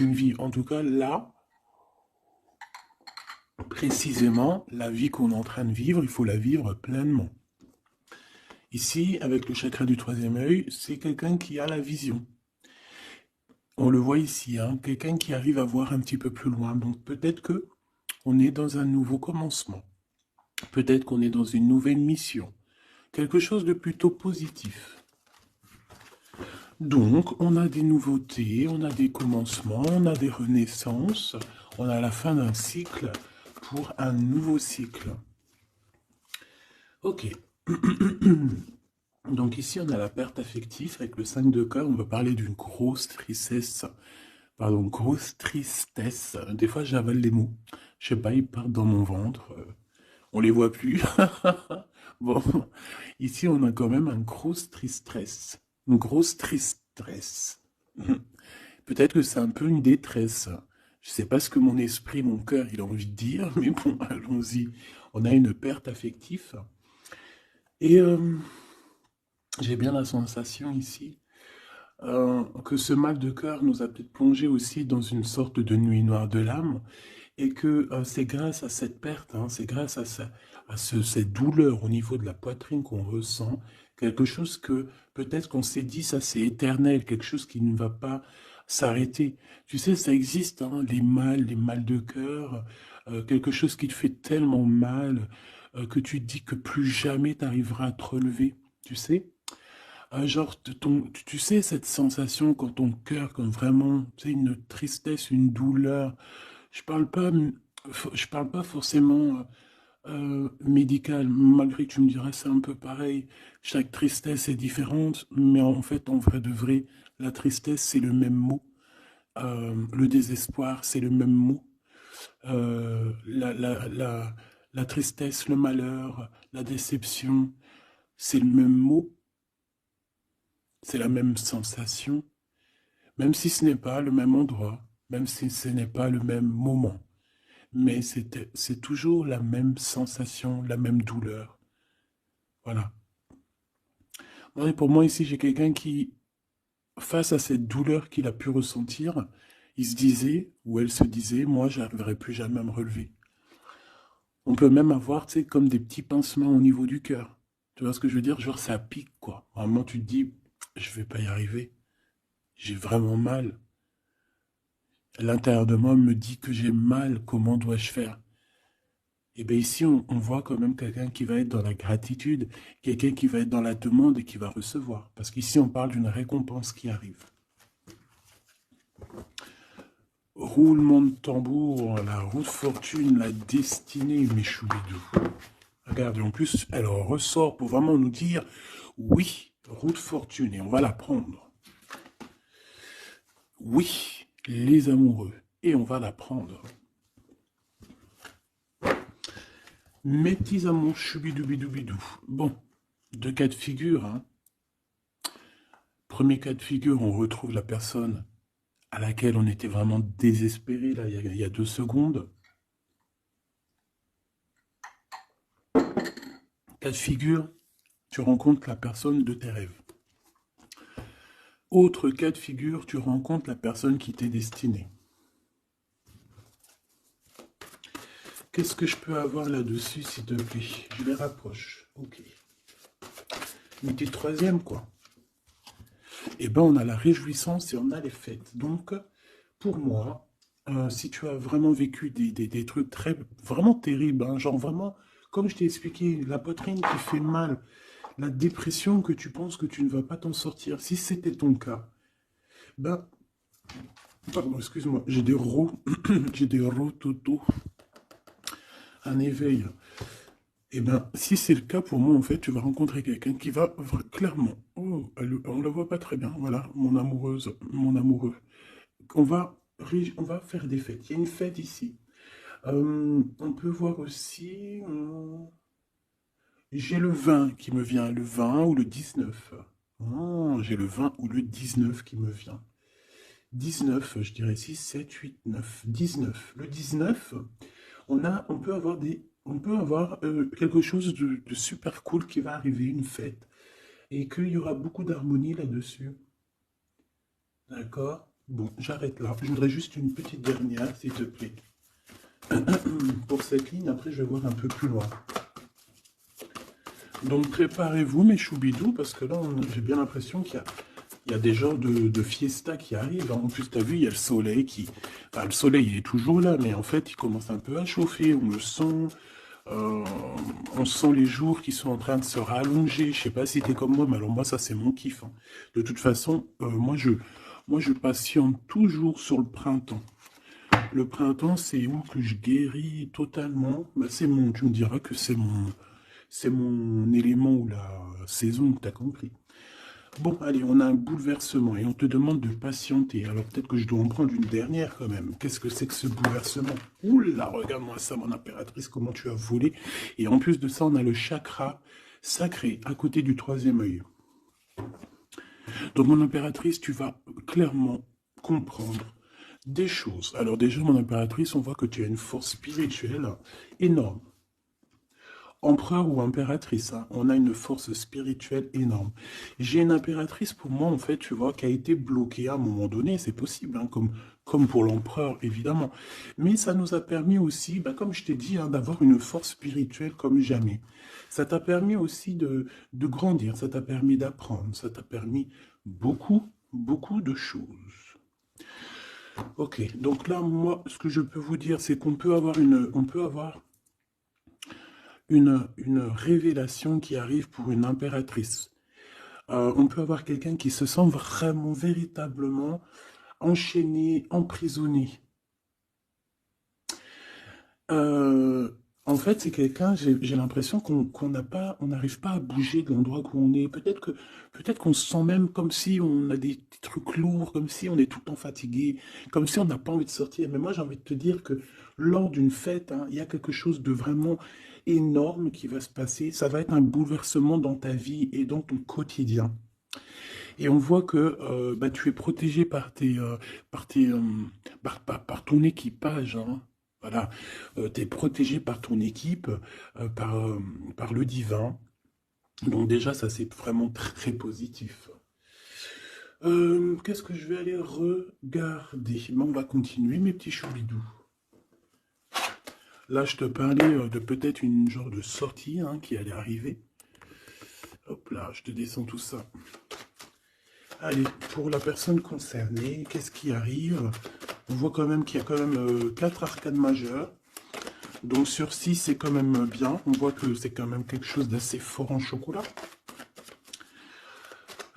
une vie. En tout cas, là, précisément, la vie qu'on est en train de vivre, il faut la vivre pleinement. Ici, avec le chakra du troisième œil, c'est quelqu'un qui a la vision. On le voit ici, hein, quelqu'un qui arrive à voir un petit peu plus loin. Donc peut-être que on est dans un nouveau commencement. Peut-être qu'on est dans une nouvelle mission. Quelque chose de plutôt positif. Donc, on a des nouveautés, on a des commencements, on a des renaissances, on a la fin d'un cycle pour un nouveau cycle. Ok. Donc ici, on a la perte affective avec le 5 de cœur. On va parler d'une grosse tristesse. Pardon, grosse tristesse. Des fois, j'avale les mots. Je sais pas, ils partent dans mon ventre. On les voit plus. Bon, ici, on a quand même une grosse tristesse. Une grosse tristesse. Peut-être que c'est un peu une détresse. Je sais pas ce que mon esprit, mon cœur, il a envie de dire, mais bon, allons-y. On a une perte affective. Et j'ai bien la sensation ici que ce mal de cœur nous a peut-être plongé aussi dans une sorte de nuit noire de l'âme, et que c'est grâce à cette perte, hein, c'est grâce à, cette douleur au niveau de la poitrine qu'on ressent, quelque chose que peut-être qu'on s'est dit, ça c'est éternel, quelque chose qui ne va pas s'arrêter. Tu sais, ça existe, hein, les mal de cœur, quelque chose qui te fait tellement mal que tu te dis que plus jamais tu arriveras à te relever, tu sais. Genre, tu sais, cette sensation quand ton cœur, quand vraiment, tu sais, une tristesse, une douleur, je parle pas, je parle pas forcément médical, malgré que tu me dirais c'est un peu pareil, chaque tristesse est différente, mais en fait, en vrai de vrai, la tristesse, c'est le même mot, le désespoir, c'est le même mot, la tristesse, le malheur, la déception, c'est le même mot, c'est la même sensation, même si ce n'est pas le même endroit, même si ce n'est pas le même moment. Mais c'est toujours la même sensation, la même douleur. Voilà. Et pour moi, ici, j'ai quelqu'un qui, face à cette douleur qu'il a pu ressentir, il se disait, ou elle se disait, moi, je n'arriverai plus jamais à me relever. On peut même avoir, tu sais, comme des petits pincements au niveau du cœur. Tu vois ce que je veux dire? Genre, ça pique, quoi. Vraiment, tu te dis, je vais pas y arriver. J'ai vraiment mal. L'intérieur de moi me dit que j'ai mal. Comment dois-je faire? Et bien ici, on voit quand même quelqu'un qui va être dans la gratitude, quelqu'un qui va être dans la demande et qui va recevoir. Parce qu'ici, on parle d'une récompense qui arrive. Roulement de tambour, la roue de fortune, la destinée, mes choubidous. Regardez, en plus, elle ressort pour vraiment nous dire, oui, roue de fortune, et on va la prendre. Oui, les amoureux, et on va la prendre. Mes petits amours, choubidoubidou. Bon, deux cas de figure, hein. Premier cas de figure, on retrouve la personne à laquelle on était vraiment désespéré, là, il y a 2 secondes. Cas de figure, tu rencontres la personne de tes rêves. Autre cas de figure, tu rencontres la personne qui t'est destinée. Qu'est-ce que je peux avoir là-dessus, s'il te plaît? Je les rapproche. Ok. Mais t'es troisième, quoi. Eh ben, on a la réjouissance et on a les fêtes. Donc, pour moi, si tu as vraiment vécu des trucs vraiment terribles, hein, genre vraiment, comme je t'ai expliqué, la poitrine qui fait mal, la dépression que tu penses que tu ne vas pas t'en sortir, si c'était ton cas, ben, pardon, excuse-moi, j'ai des j'ai des rototos, un éveil. Eh bien, si c'est le cas pour moi, en fait, tu vas rencontrer quelqu'un qui va clairement, oh, on la voit pas très bien, voilà, mon amoureuse, mon amoureux. On va, on va faire des fêtes. Il y a une fête ici. On peut voir aussi, j'ai le 20 qui me vient, le 20 ou le 19. Oh, j'ai le 20 ou le 19 qui me vient. 19, je dirais 6, 7, 8, 9, 19. Le 19, on peut avoir quelque chose de super cool qui va arriver, une fête, et qu'il y aura beaucoup d'harmonie là-dessus. D'accord? Bon, j'arrête là. Je voudrais juste une petite dernière, s'il te plaît. Pour cette ligne, après, je vais voir un peu plus loin. Donc, préparez-vous, mes choubidous, parce que là, j'ai bien l'impression qu'il y a des genres de fiesta qui arrivent. En plus, tu as vu, il y a le soleil qui... Enfin, le soleil, il est toujours là, mais en fait, il commence un peu à chauffer. On le sent. Euh, on sent les jours qui sont en train de se rallonger. Je sais pas si tu es comme moi, mais alors moi, ça, c'est mon kiff. Hein. De toute façon, moi, je patiente toujours sur le printemps. Le printemps, c'est où que je guéris totalement. Bah, tu me diras que c'est mon élément ou la saison, tu as compris. Bon, allez, on a un bouleversement et on te demande de patienter. Alors peut-être que je dois en prendre une dernière quand même. Qu'est-ce que c'est que ce bouleversement? Oula, regarde-moi ça, mon impératrice, comment tu as volé. Et en plus de ça, on a le chakra sacré à côté du troisième œil. Donc, mon impératrice, tu vas clairement comprendre des choses. Alors déjà, mon impératrice, on voit que tu as une force spirituelle énorme. Empereur ou impératrice, hein, on a une force spirituelle énorme. J'ai une impératrice pour moi, en fait, tu vois, qui a été bloquée à un moment donné, c'est possible, hein, comme pour l'empereur, évidemment. Mais ça nous a permis aussi, bah, comme je t'ai dit, hein, d'avoir une force spirituelle comme jamais. Ça t'a permis aussi de grandir, ça t'a permis d'apprendre, ça t'a permis beaucoup, beaucoup de choses. Ok, donc là, moi, ce que je peux vous dire, c'est qu'on peut avoir une révélation qui arrive pour une impératrice. On peut avoir quelqu'un qui se sent vraiment, véritablement enchaîné, emprisonné. Euh, En fait, c'est quelqu'un, j'ai l'impression qu'on n'a pas, on n'arrive pas à bouger de l'endroit où on est. Peut-être qu'on se sent même comme si on a des trucs lourds, comme si on est tout le temps fatigué, comme si on n'a pas envie de sortir. Mais moi, j'ai envie de te dire que lors d'une fête, hein, il y a quelque chose de vraiment énorme qui va se passer. Ça va être un bouleversement dans ta vie et dans ton quotidien. Et on voit que bah, tu es protégé par, tes, par ton équipage. Hein. Voilà, tu es protégé par ton équipe, par le divin. Donc déjà, ça c'est vraiment très positif. Qu'est-ce que je vais aller regarder? Ben, on va continuer, mes petits choubidous. Là, je te parlais de peut-être une genre de sortie hein, qui allait arriver. Hop là, je te descends tout ça. Allez, pour la personne concernée, qu'est-ce qui arrive? On voit quand même qu'il y a quand même 4 arcades majeures. Donc sur 6, c'est quand même bien. On voit que c'est quand même quelque chose d'assez fort en chocolat.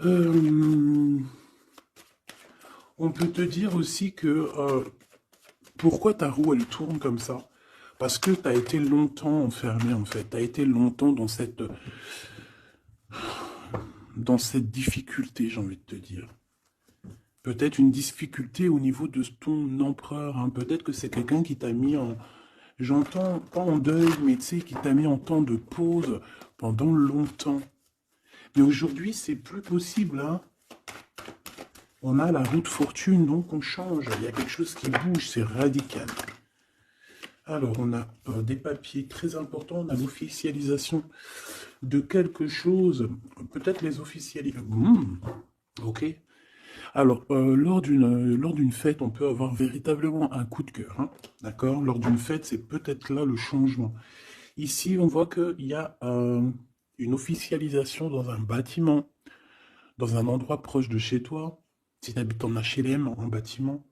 On peut te dire aussi que pourquoi ta roue elle tourne comme ça? Parce que tu as été longtemps enfermé en fait. Tu as été longtemps dans cette difficulté, j'ai envie de te dire. Peut-être une difficulté au niveau de ton empereur. Hein. Peut-être que c'est quelqu'un qui t'a mis en... J'entends pas en deuil, mais tu sais, qui t'a mis en temps de pause pendant longtemps. Mais aujourd'hui, c'est plus possible. Hein. On a la roue de fortune, donc on change. Il y a quelque chose qui bouge, c'est radical. Alors, on a des papiers très importants. On a l'officialisation de quelque chose. Peut-être les officialisations. Ok. Alors, lors d'une fête, on peut avoir véritablement un coup de cœur. Hein, d'accord? Lors d'une fête, c'est peut-être là le changement. Ici, on voit qu'il y a une officialisation dans un bâtiment, dans un endroit proche de chez toi. Si tu habites en HLM, en bâtiment.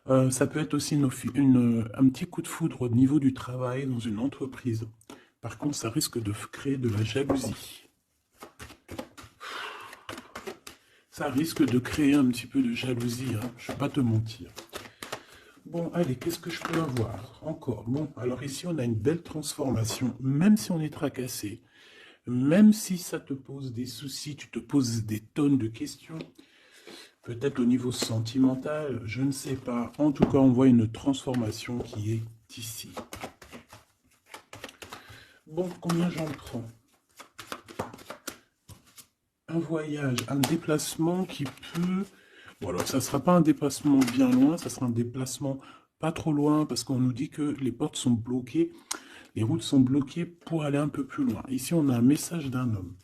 Ça peut être aussi un petit coup de foudre au niveau du travail dans une entreprise. Par contre, ça risque de créer de la jalousie. Ça risque de créer un petit peu de jalousie, hein, je ne vais pas te mentir. Bon, allez, qu'est-ce que je peux avoir encore? Bon, alors ici, on a une belle transformation, même si on est tracassé, même si ça te pose des soucis, tu te poses des tonnes de questions, peut-être au niveau sentimental, je ne sais pas. En tout cas, on voit une transformation qui est ici. Bon, combien j'en prends? Un voyage, un déplacement qui peut... Bon, alors, ça ne sera pas un déplacement bien loin, ça sera un déplacement pas trop loin, parce qu'on nous dit que les portes sont bloquées, les routes sont bloquées pour aller un peu plus loin. Ici, on a un message d'un homme.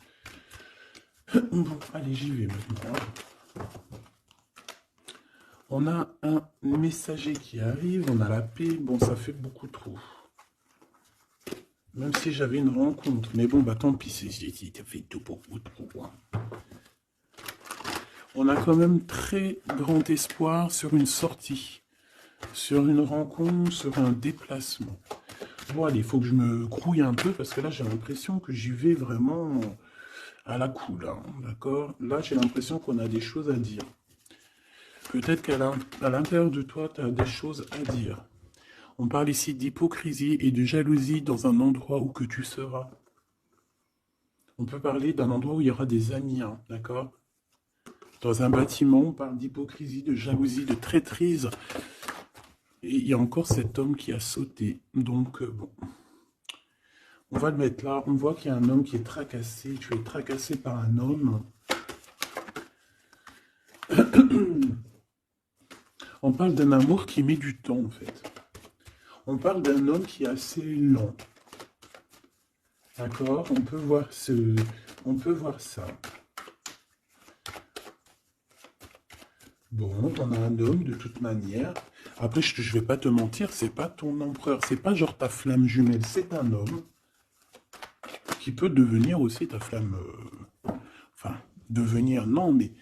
Bon, allez, j'y vais maintenant. On a un messager qui arrive, on a la paix. Bon, ça fait beaucoup trop. Même si j'avais une rencontre. Mais bon, bah tant pis, ça fait tout beaucoup trop. On a quand même très grand espoir sur une sortie, sur une rencontre, sur un déplacement. Bon, allez, il faut que je me grouille un peu parce que là, j'ai l'impression que j'y vais vraiment à la cool, hein, d'accord? Là, j'ai l'impression qu'on a des choses à dire. Peut-être qu'à l'intérieur de toi, tu as des choses à dire. On parle ici d'hypocrisie et de jalousie dans un endroit où que tu seras. On peut parler d'un endroit où il y aura des amis, hein, d'accord? Dans un bâtiment, on parle d'hypocrisie, de jalousie, de traîtrise. Et il y a encore cet homme qui a sauté. Donc, bon. On va le mettre là. On voit qu'il y a un homme qui est tracassé. Tu es tracassé par un homme. On parle d'un amour qui met du temps, en fait. On parle d'un homme qui est assez lent. D'accord? On peut voir ça. Bon, on a un homme de toute manière. Après, je vais pas te mentir, c'est pas ton empereur. C'est pas genre ta flamme jumelle. C'est un homme qui peut devenir aussi ta flamme... enfin, devenir, non, mais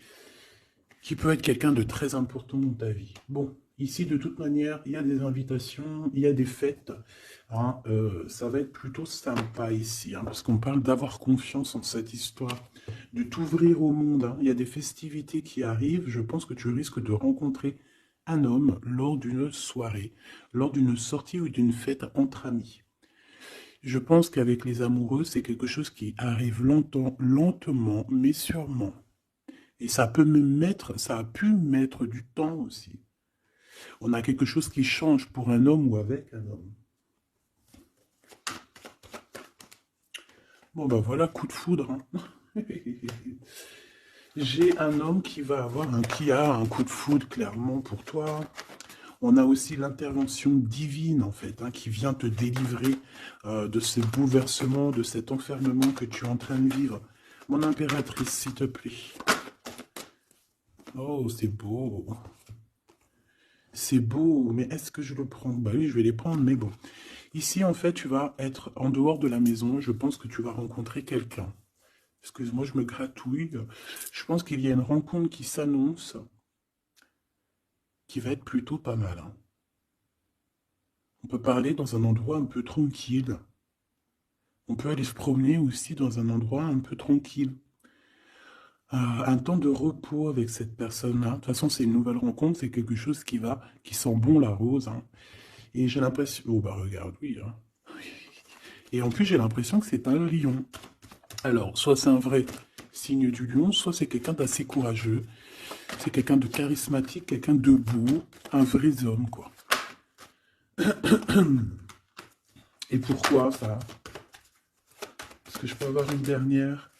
qui peut être quelqu'un de très important dans ta vie. Bon, ici, de toute manière, il y a des invitations, il y a des fêtes. Hein, ça va être plutôt sympa ici, hein, parce qu'on parle d'avoir confiance en cette histoire, de t'ouvrir au monde. Hein. Il y a des festivités qui arrivent. Je pense que tu risques de rencontrer un homme lors d'une soirée, lors d'une sortie ou d'une fête entre amis. Je pense qu'avec les amoureux, c'est quelque chose qui arrive lentement, mais sûrement. Et ça peut ça a pu mettre du temps aussi. On a quelque chose qui change pour un homme ou avec un homme. Bon ben voilà, coup de foudre. Hein. J'ai un homme qui a un coup de foudre clairement pour toi. On a aussi l'intervention divine, en fait, hein, qui vient te délivrer de ces bouleversements, de cet enfermement que tu es en train de vivre. Mon impératrice, s'il te plaît. Oh, c'est beau. C'est beau, mais est-ce que je le prends? Bah oui, je vais les prendre, mais bon. Ici, en fait, tu vas être en dehors de la maison. Je pense que tu vas rencontrer quelqu'un. Excuse-moi, je me gratouille. Je pense qu'il y a une rencontre qui s'annonce, qui va être plutôt pas mal. Hein. On peut parler dans un endroit un peu tranquille. On peut aller se promener aussi dans un endroit un peu tranquille. Un temps de repos avec cette personne-là. De toute façon, c'est une nouvelle rencontre, c'est quelque chose qui sent bon la rose. Hein. Et j'ai l'impression... Oh bah regarde, oui. Hein. Et en plus, j'ai l'impression que c'est un lion. Alors, soit c'est un vrai signe du lion, soit c'est quelqu'un d'assez courageux. C'est quelqu'un de charismatique, quelqu'un de beau, un vrai homme, quoi. Et pourquoi ça? Est-ce que je peux avoir une dernière?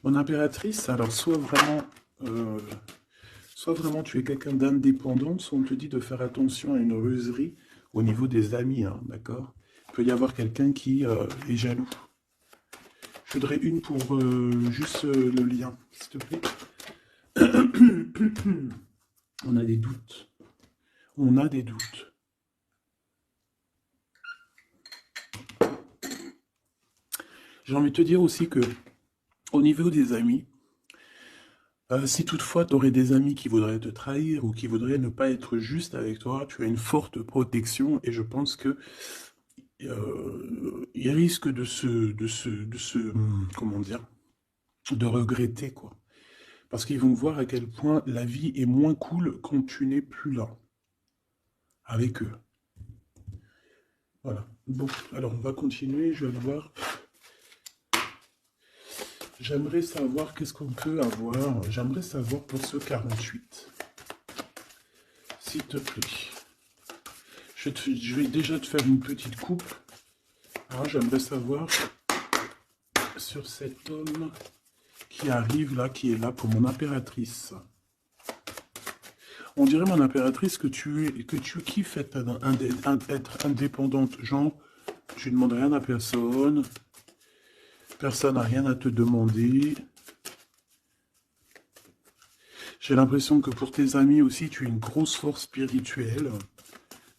Mon impératrice, alors soit vraiment tu es quelqu'un d'indépendant, soit on te dit de faire attention à une ruserie au niveau des amis, hein, d'accord? Il peut y avoir quelqu'un qui est jaloux. Je voudrais une pour juste le lien, s'il te plaît. On a des doutes. On a des doutes. J'ai envie de te dire aussi que, au niveau des amis, si toutefois tu aurais des amis qui voudraient te trahir ou qui voudraient ne pas être juste avec toi, tu as une forte protection et je pense que ils risquent comment dire, de regretter quoi. Parce qu'ils vont voir à quel point la vie est moins cool quand tu n'es plus là avec eux. Voilà. Bon, alors on va continuer, je vais voir. J'aimerais savoir qu'est-ce qu'on peut avoir. J'aimerais savoir pour ce 48. S'il te plaît. Je vais déjà te faire une petite coupe. Hein, j'aimerais savoir sur cet homme qui arrive là, qui est là pour mon impératrice. On dirait, mon impératrice, que tu kiffes être indépendante. Genre, tu ne demandes rien à personne. Personne n'a rien à te demander. J'ai l'impression que pour tes amis aussi, tu as une grosse force spirituelle.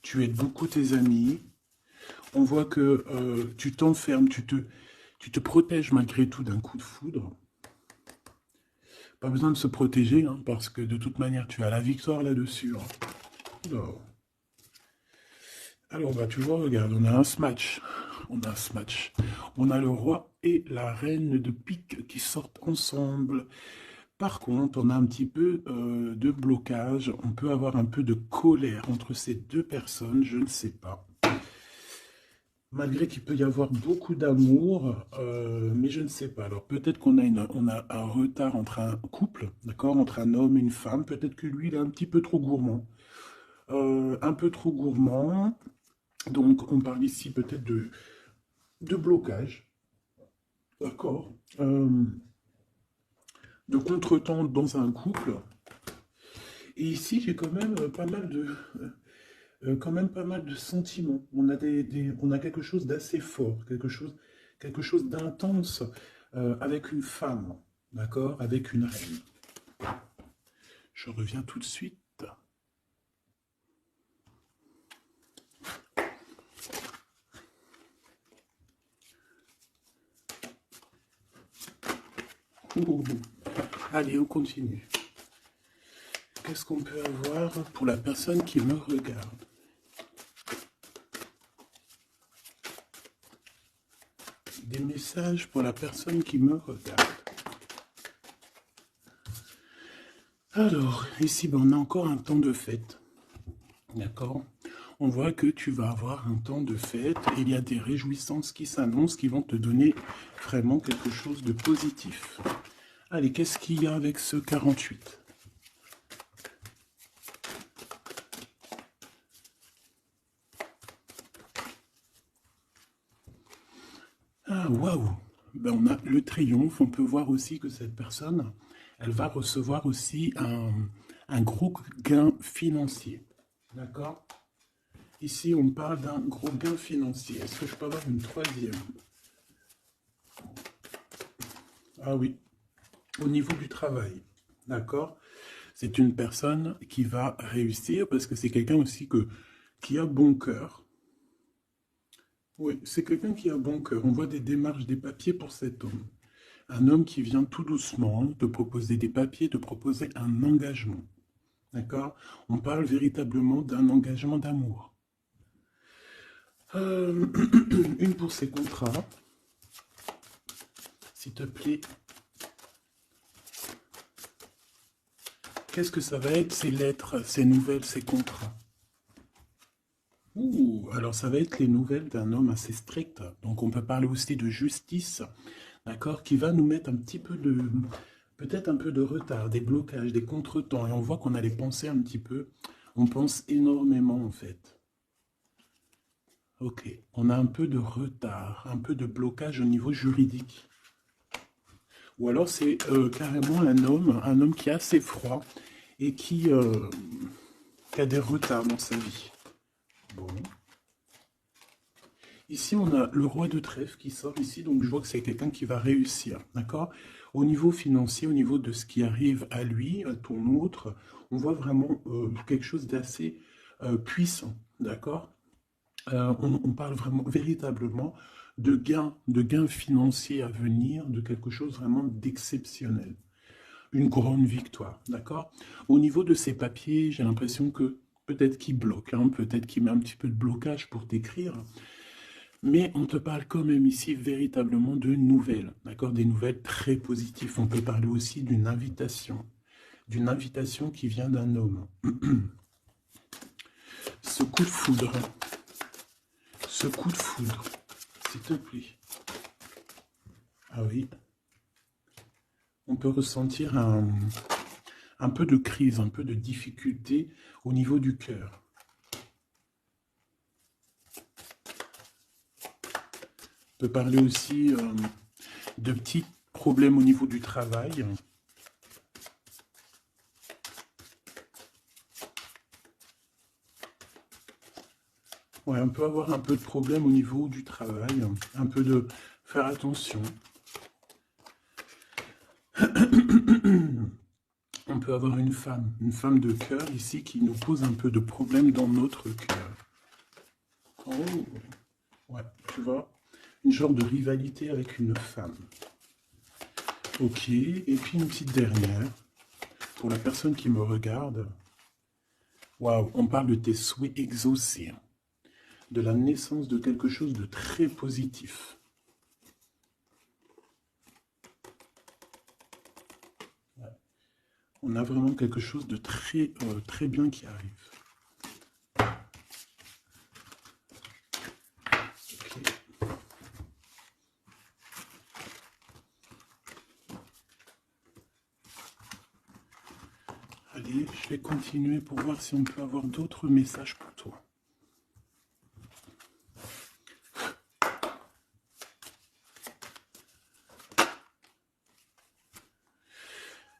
Tu aides beaucoup tes amis. On voit que tu t'enfermes, tu te protèges malgré tout d'un coup de foudre. Pas besoin de se protéger, hein, parce que de toute manière, tu as la victoire là-dessus. Hein. Alors, bah, tu vois, regarde, on a un smash. On a un smash. On a le roi et la reine de pique qui sortent ensemble. Par contre, on a un petit peu de blocage. On peut avoir un peu de colère entre ces deux personnes, je ne sais pas. Malgré qu'il peut y avoir beaucoup d'amour, mais je ne sais pas. Alors peut-être qu'on a, on a un retard entre un couple, d'accord, entre un homme et une femme. Peut-être que lui, il est un petit peu trop gourmand. Un peu trop gourmand. Donc on parle ici peut-être de blocage, d'accord, de contretemps dans un couple. Et ici, j'ai quand même pas mal de... quand même pas mal de sentiments. On a, on a quelque chose d'assez fort, quelque chose d'intense avec une femme, d'accord, avec une reine. Je reviens tout de suite. Allez, on continue. Qu'est-ce qu'on peut avoir pour la personne qui me regarde? Des messages pour la personne qui me regarde. Alors, ici, ben, on a encore un temps de fête. D'accord? On voit que tu vas avoir un temps de fête et il y a des réjouissances qui s'annoncent qui vont te donner vraiment quelque chose de positif. Allez, qu'est-ce qu'il y a avec ce 48? Ah, waouh! Ben, on a le triomphe. On peut voir aussi que cette personne, elle va recevoir aussi un gros gain financier. D'accord? Ici, on parle d'un gros gain financier. Est-ce que je peux avoir une troisième? Ah oui, au niveau du travail. D'accord? C'est une personne qui va réussir parce que c'est quelqu'un aussi qui a bon cœur. Oui, c'est quelqu'un qui a bon cœur. On voit des démarches, des papiers pour cet homme. Un homme qui vient tout doucement te proposer des papiers, te proposer un engagement. D'accord? On parle véritablement d'un engagement d'amour. Une pour ses contrats. S'il te plaît. Qu'est-ce que ça va être, ces lettres, ces nouvelles, ces contrats? Ouh, alors ça va être les nouvelles d'un homme assez strict. Donc on peut parler aussi de justice, d'accord, qui va nous mettre un petit peu de, peut-être un peu de retard, des blocages, des contretemps. Et on voit qu'on a les pensées un petit peu, on pense énormément en fait. Ok, on a un peu de retard, un peu de blocage au niveau juridique. Ou alors c'est carrément un homme qui est assez froid et qui a des retards dans sa vie. Bon. Ici, on a le roi de trèfle qui sort ici, donc je vois que c'est quelqu'un qui va réussir, d'accord? Au niveau financier, au niveau de ce qui arrive à lui, à ton autre, on voit vraiment quelque chose d'assez puissant, d'accord? On parle vraiment, véritablement de gains financiers à venir, de quelque chose vraiment d'exceptionnel. Une grande victoire, d'accord? Au niveau de ces papiers, j'ai l'impression que peut-être qu'il bloque, hein, peut-être qu'il met un petit peu de blocage pour t'écrire, mais on te parle quand même ici véritablement de nouvelles, d'accord? Des nouvelles très positives. On peut parler aussi d'une invitation qui vient d'un homme. Ce coup de foudre, s'il te plaît. Ah oui. On peut ressentir un peu de crise, un peu de difficulté au niveau du cœur. On peut parler aussi de petits problèmes au niveau du travail. Ouais, on peut avoir un peu de problème au niveau du travail, un peu de faire attention. On peut avoir une femme de cœur ici qui nous pose un peu de problème dans notre cœur. Oh, ouais, tu vois, une genre de rivalité avec une femme. Ok, et puis une petite dernière, pour la personne qui me regarde. Waouh, on parle de tes souhaits exaucés, de la naissance de quelque chose de très positif. Ouais. On a vraiment quelque chose de très, très bien qui arrive. Okay. Allez, je vais continuer pour voir si on peut avoir d'autres messages pour toi.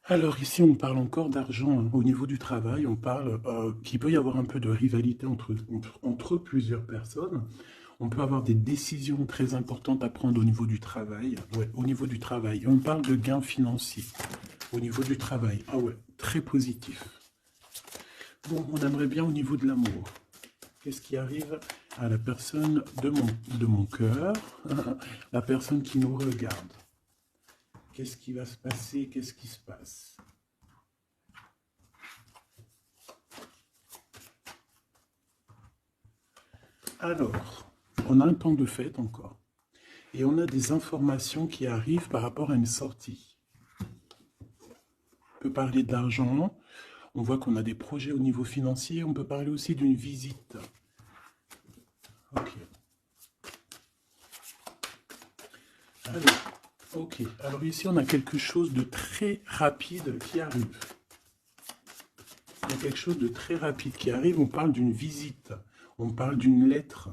Alors ici, on parle encore d'argent hein. Au niveau du travail. On parle qu'il peut y avoir un peu de rivalité entre plusieurs personnes. On peut avoir des décisions très importantes à prendre au niveau du travail. Ouais, au niveau du travail. Et on parle de gains financiers au niveau du travail. Ah ouais, très positif. Bon, on aimerait bien au niveau de l'amour. Qu'est-ce qui arrive à la personne de mon cœur, la personne qui nous regarde? Qu'est-ce qui va se passer? Qu'est-ce qui se passe? Alors, on a un temps de fête encore. Et on a des informations qui arrivent par rapport à une sortie. On peut parler d'argent. On voit qu'on a des projets au niveau financier. On peut parler aussi d'une visite. Ok. Ok. Alors ici, on a quelque chose de très rapide qui arrive. Il y a quelque chose de très rapide qui arrive. On parle d'une visite. On parle d'une lettre.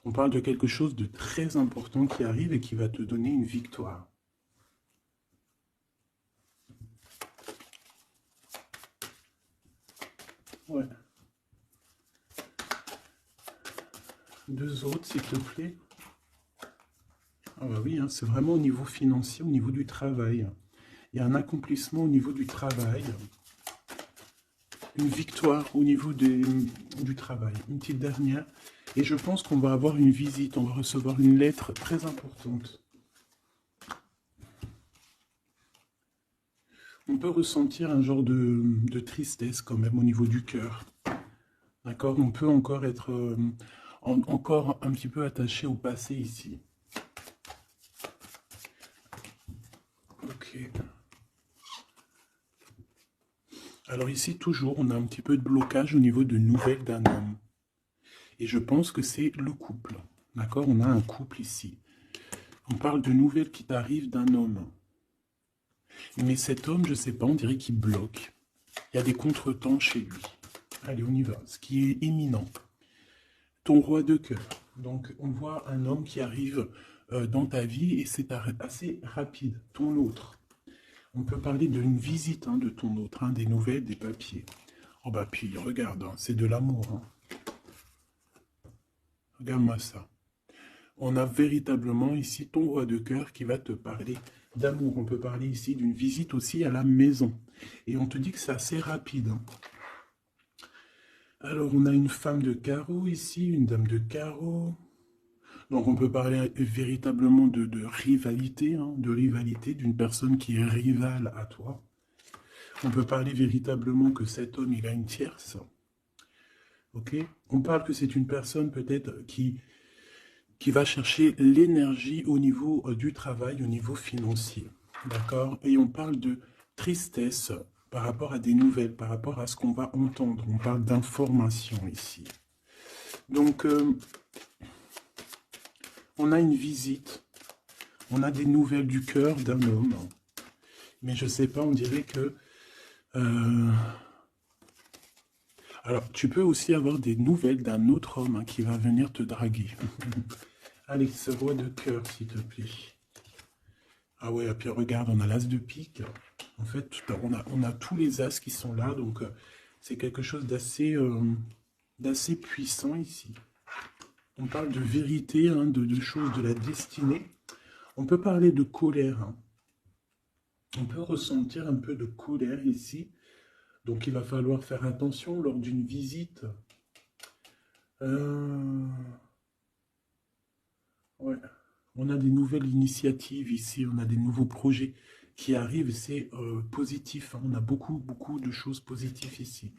On parle de quelque chose de très important qui arrive et qui va te donner une victoire. Ouais. Deux autres, s'il te plaît. Ah bah oui, hein, c'est vraiment au niveau financier, au niveau du travail. Il y a un accomplissement au niveau du travail. Une victoire au niveau du travail. Une petite dernière. Et je pense qu'on va avoir une visite. On va recevoir une lettre très importante. On peut ressentir un genre de tristesse quand même au niveau du cœur. D'accord? On peut encore être encore un petit peu attaché au passé ici. Ok. Alors ici, toujours, on a un petit peu de blocage au niveau de nouvelles d'un homme. Et je pense que c'est le couple. D'accord? On a un couple ici. On parle de nouvelles qui t'arrivent d'un homme. Mais cet homme, je ne sais pas, on dirait qu'il bloque. Il y a des contretemps chez lui. Allez, on y va. Ce qui est imminent. Ton roi de cœur. Donc, on voit un homme qui arrive dans ta vie et c'est assez rapide. Ton autre. On peut parler d'une visite hein, de ton autre, hein, des nouvelles, des papiers. Oh bah puis, regarde, hein, c'est de l'amour. Hein. Regarde-moi ça. On a véritablement ici ton roi de cœur qui va te parler d'amour. On peut parler ici d'une visite aussi à la maison. Et on te dit que c'est assez rapide. Hein. Alors, on a une femme de carreau ici, une dame de carreau. Donc, on peut parler véritablement de rivalité, hein, d'une personne qui est rivale à toi. On peut parler véritablement que cet homme, il a une tierce. Ok? On parle que c'est une personne peut-être qui va chercher l'énergie au niveau du travail, au niveau financier. D'accord? Et on parle de tristesse par rapport à des nouvelles, par rapport à ce qu'on va entendre. On parle d'information ici. Donc, on a une visite. On a des nouvelles du cœur d'un homme. Mais je sais pas, on dirait que... Alors, tu peux aussi avoir des nouvelles d'un autre homme hein, qui va venir te draguer. Allez, ce roi de cœur, s'il te plaît. Ah ouais, et puis regarde, on a l'as de pique. En fait, on a tous les as qui sont là, donc c'est quelque chose d'assez puissant ici. On parle de vérité, hein, de choses de la destinée. On peut parler de colère. Hein. On peut ressentir un peu de colère ici. Donc il va falloir faire attention lors d'une visite. Ouais. On a des nouvelles initiatives ici, on a des nouveaux projets qui arrivent, et c'est positif, hein. On a beaucoup de choses positives ici.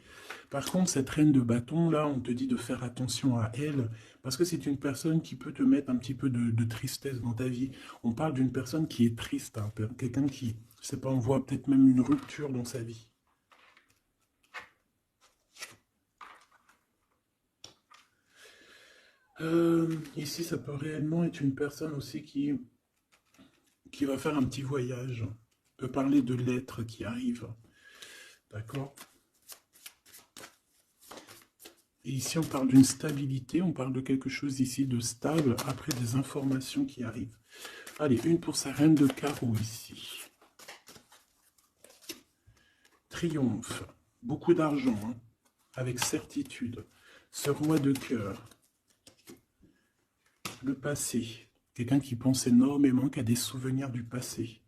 Par contre, cette reine de bâton, là, on te dit de faire attention à elle, parce que c'est une personne qui peut te mettre un petit peu de tristesse dans ta vie. On parle d'une personne qui est triste, hein, quelqu'un qui, je sais pas, on voit peut-être même une rupture dans sa vie. Ici, ça peut réellement être une personne aussi qui va faire un petit voyage. On peut parler de lettres qui arrivent. D'accord? Et ici, on parle d'une stabilité, on parle de quelque chose ici de stable, après des informations qui arrivent. Allez, une pour sa reine de carreau ici. Triomphe, beaucoup d'argent, hein, avec certitude. Ce roi de cœur, le passé, quelqu'un qui pense énormément, qui a des souvenirs du passé.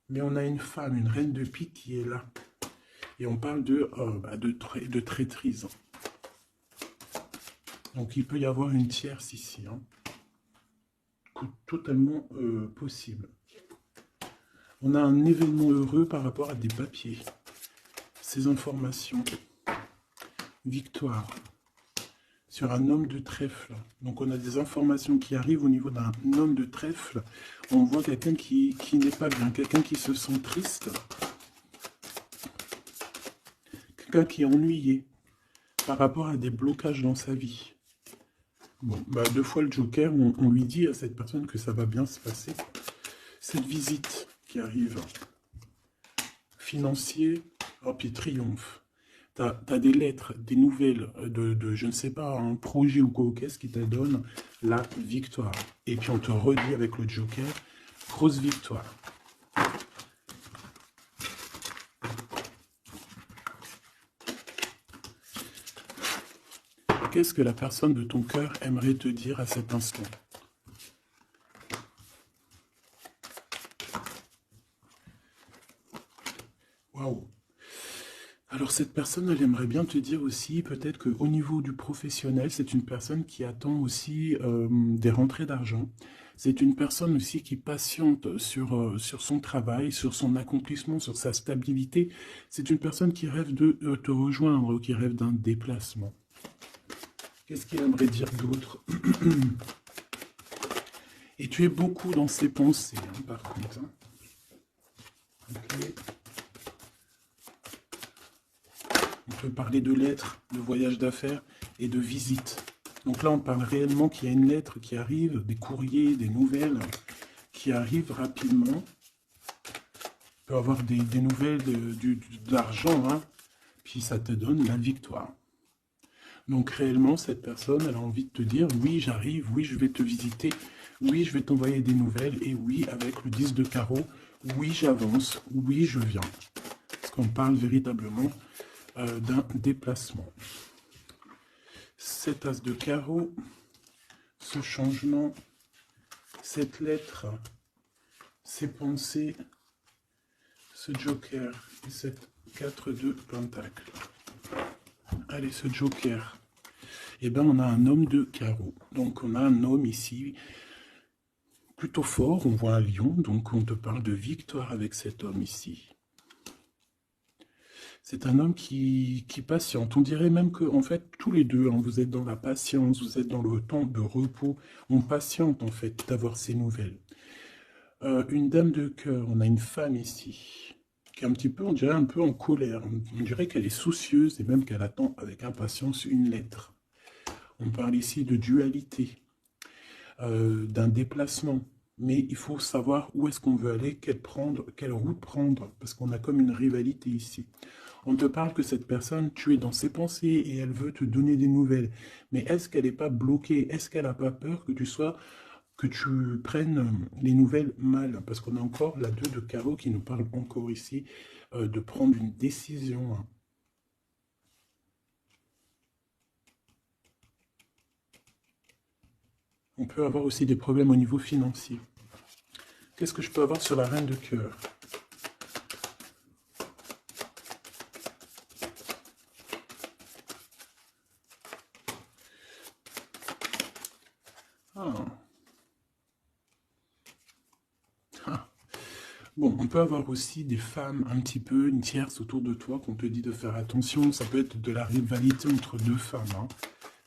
Mais on a une femme, une reine de pique qui est là. Et on parle de traîtrise. Donc il peut y avoir une tierce ici, hein. Totalement possible. On a un événement heureux par rapport à des papiers. Ces informations. Victoire. Sur un homme de trèfle. Donc on a des informations qui arrivent au niveau d'un homme de trèfle. On voit quelqu'un qui n'est pas bien, quelqu'un qui se sent triste. Quelqu'un qui est ennuyé par rapport à des blocages dans sa vie. Bon, bah, deux fois le Joker, on lui dit à cette personne que ça va bien se passer. Cette visite qui arrive, financier, oh, puis triomphe. Tu as des lettres, des nouvelles de je ne sais pas, un projet ou quoi, qu'est-ce qui te donne la victoire. Et puis on te redit avec le Joker, grosse victoire. Qu'est-ce que la personne de ton cœur aimerait te dire à cet instant? Waouh! Alors cette personne, elle aimerait bien te dire aussi, peut-être qu'au niveau du professionnel, c'est une personne qui attend aussi des rentrées d'argent. C'est une personne aussi qui patiente sur son travail, sur son accomplissement, sur sa stabilité. C'est une personne qui rêve de te rejoindre, qui rêve d'un déplacement. Qu'est-ce qu'il aimerait dire d'autre? Et tu es beaucoup dans ses pensées, hein, par contre. Hein. Okay. On peut parler de lettres, de voyage d'affaires et de visites. Donc là, on parle réellement qu'il y a une lettre qui arrive, des courriers, des nouvelles qui arrivent rapidement. On peut avoir des nouvelles d'argent, hein, puis ça te donne la victoire. Donc réellement, cette personne, elle a envie de te dire, oui, j'arrive, oui, je vais te visiter, oui, je vais t'envoyer des nouvelles, et oui, avec le 10 de carreau, oui, j'avance, oui, je viens. Parce qu'on parle véritablement d'un déplacement. Cet as de carreau, ce changement, cette lettre, ces pensées, ce joker et cette 4 de pentacle. Allez, ce joker, eh ben, on a un homme de carreau. Donc on a un homme ici plutôt fort, on voit un lion, donc on te parle de victoire avec cet homme ici. C'est un homme qui patiente. On dirait même que, en fait, tous les deux, hein, vous êtes dans la patience, vous êtes dans le temps de repos. On patiente, en fait, d'avoir ces nouvelles. Une dame de cœur, on a une femme ici, qui est un petit peu, on dirait un peu en colère. On dirait qu'elle est soucieuse et même qu'elle attend avec impatience une lettre. On parle ici de dualité, d'un déplacement. Mais il faut savoir où est-ce qu'on veut aller, quelle route prendre, parce qu'on a comme une rivalité ici. On te parle que cette personne, tu es dans ses pensées et elle veut te donner des nouvelles. Mais est-ce qu'elle n'est pas bloquée? Est-ce qu'elle n'a pas peur que tu prennes les nouvelles mal? Parce qu'on a encore la 2 de carreau qui nous parle encore ici de prendre une décision. On peut avoir aussi des problèmes au niveau financier. Qu'est-ce que je peux avoir sur la reine de cœur? Ah. Ah. Bon, on peut avoir aussi des femmes un petit peu, une tierce autour de toi qu'on te dit de faire attention. Ça peut être de la rivalité entre deux femmes, hein.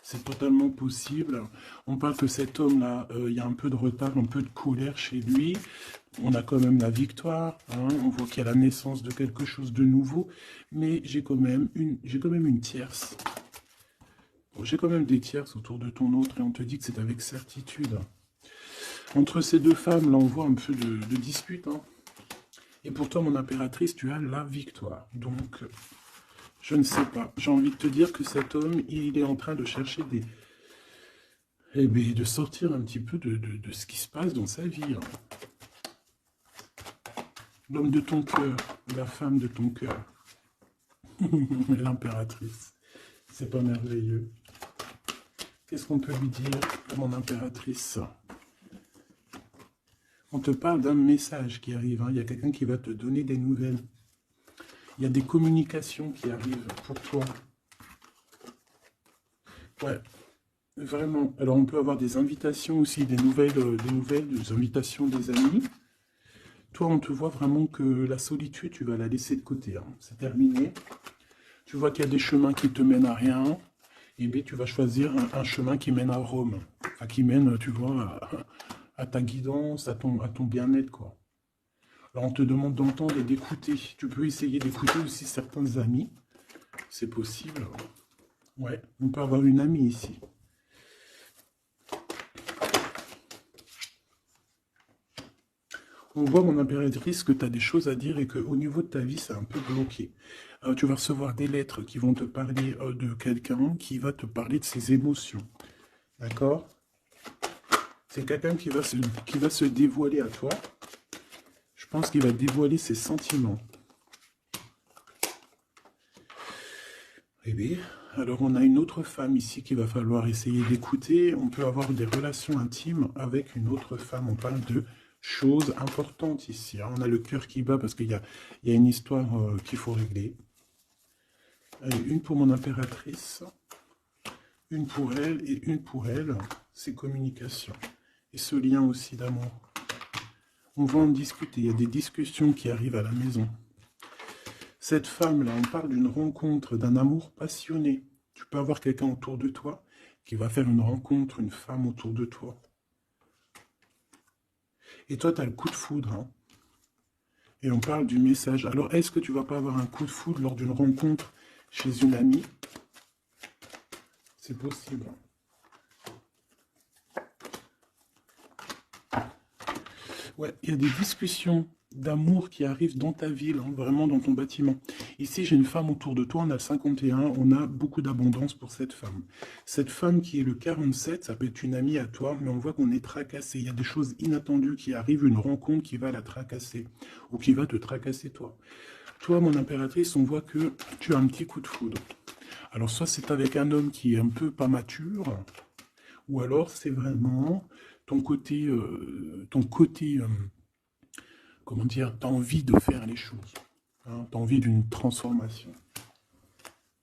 C'est totalement possible. On parle que cet homme-là, il y a un peu de retard, un peu de colère chez lui. On a quand même la victoire, hein. On voit qu'il y a la naissance de quelque chose de nouveau. Mais j'ai quand même une tierce. Bon, j'ai quand même des tierces autour de ton autre et on te dit que c'est avec certitude. Entre ces deux femmes, là, on voit un peu de dispute, hein. Et pour toi, mon impératrice, tu as la victoire. Donc, je ne sais pas. J'ai envie de te dire que cet homme, il est en train de chercher des... Eh bien, de sortir un petit peu de ce qui se passe dans sa vie, hein. L'homme de ton cœur, la femme de ton cœur. L'impératrice. C'est pas merveilleux. Qu'est-ce qu'on peut lui dire, mon impératrice? On te parle d'un message qui arrive, hein. Il y a quelqu'un qui va te donner des nouvelles. Il y a des communications qui arrivent pour toi. Ouais, vraiment. Alors, on peut avoir des invitations aussi, des nouvelles, des invitations des amis. Toi, on te voit vraiment que la solitude, tu vas la laisser de côté, hein. C'est terminé. Tu vois qu'il y a des chemins qui te mènent à rien. Et bien, tu vas choisir un chemin qui mène à Rome. Enfin, qui mène, tu vois, à ta guidance, à ton bien-être, quoi. Alors, on te demande d'entendre et d'écouter. Tu peux essayer d'écouter aussi certains amis. C'est possible. Ouais, on peut avoir une amie ici. On voit, mon impératrice, que tu as des choses à dire et qu'au niveau de ta vie, c'est un peu bloqué. Tu vas recevoir des lettres qui vont te parler de quelqu'un qui va te parler de ses émotions. D'accord? C'est quelqu'un qui va se dévoiler à toi. Je pense qu'il va dévoiler ses sentiments. Eh bien, alors on a une autre femme ici qu'il va falloir essayer d'écouter. On peut avoir des relations intimes avec une autre femme. On parle de choses importantes ici, hein. On a le cœur qui bat parce qu'il y a une histoire qu'il faut régler. Allez, une pour mon impératrice, une pour elle et une pour elle. C'est communication. Et ce lien aussi d'amour. On va en discuter. Il y a des discussions qui arrivent à la maison. Cette femme-là, on parle d'une rencontre, d'un amour passionné. Tu peux avoir quelqu'un autour de toi qui va faire une rencontre, une femme autour de toi. Et toi, tu as le coup de foudre, hein. Et on parle du message. Alors, est-ce que tu vas pas avoir un coup de foudre lors d'une rencontre chez une amie? C'est possible. Ouais, il y a des discussions d'amour qui arrivent dans ta ville, hein, vraiment dans ton bâtiment. Ici, j'ai une femme autour de toi, on a le 51, on a beaucoup d'abondance pour cette femme. Cette femme qui est le 47, ça peut être une amie à toi, mais on voit qu'on est tracassé. Il y a des choses inattendues qui arrivent, une rencontre qui va la tracasser, ou qui va te tracasser toi. Toi, mon impératrice, on voit que tu as un petit coup de foudre. Alors, soit c'est avec un homme qui est un peu pas mature, ou alors c'est vraiment ton côté, comment dire, tu as envie de faire les choses, hein, tu as envie d'une transformation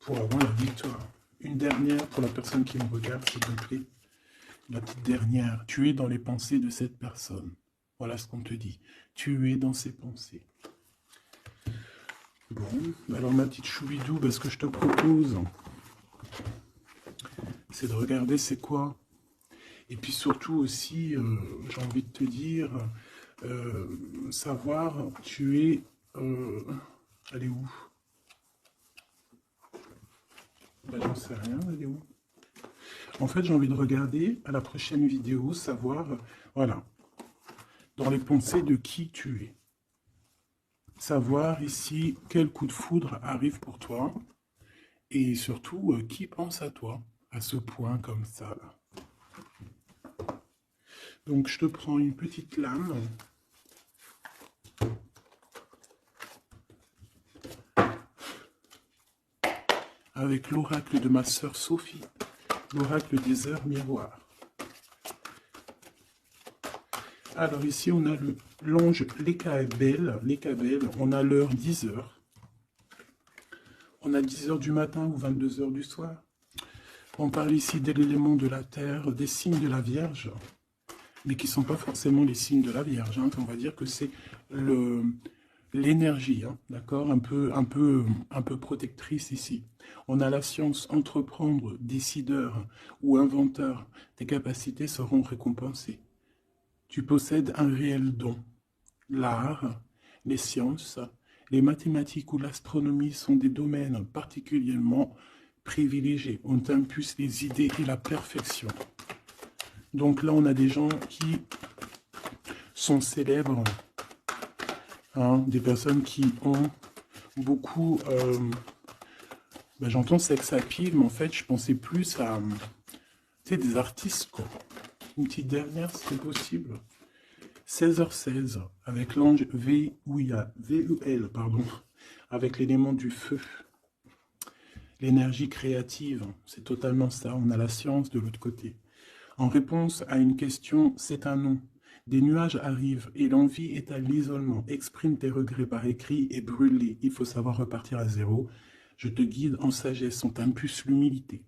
pour avoir la victoire. Une dernière pour la personne qui me regarde, s'il te plaît. La petite dernière, tu es dans les pensées de cette personne. Voilà ce qu'on te dit. Tu es dans ses pensées. Bon, alors ma petite choubidou, ce que je te propose, c'est de regarder c'est quoi. Et puis surtout aussi, j'ai envie de te dire, savoir, tu es... elle est où? J'en sais rien, elle est où? En fait, j'ai envie de regarder à la prochaine vidéo, savoir, voilà, dans les pensées de qui tu es. Savoir ici quel coup de foudre arrive pour toi. Et surtout, qui pense à toi, à ce point comme ça, là. Donc, je te prends une petite lame. Avec l'oracle de ma sœur Sophie, l'oracle des heures miroirs. Alors ici, on a l'ange Lekabel, on a l'heure 10h. On a 10h du matin ou 22h du soir. On parle ici de l'élément de la terre, des signes de la Vierge, mais qui ne sont pas forcément les signes de la Vierge. Hein. On va dire que c'est l'énergie, hein, d'accord, un peu protectrice ici. On a la science, entreprendre, décideur ou inventeur, tes capacités seront récompensées. Tu possèdes un réel don. L'art, les sciences, les mathématiques ou l'astronomie sont des domaines particulièrement privilégiés. On t'impulse les idées et la perfection. Donc là, on a des gens qui sont célèbres, hein, des personnes qui ont beaucoup... ben, j'entends sex appeal, mais en fait, je pensais plus à des artistes, quoi. Une petite dernière, si c'est possible. 16h16, avec l'ange VUL, pardon, avec l'élément du feu. L'énergie créative, c'est totalement ça. On a la science de l'autre côté. En réponse à une question, c'est un non. Des nuages arrivent et l'envie est à l'isolement. Exprime tes regrets par écrit et brûle-les. Il faut savoir repartir à zéro. Je te guide en sagesse, on t'impulse l'humilité.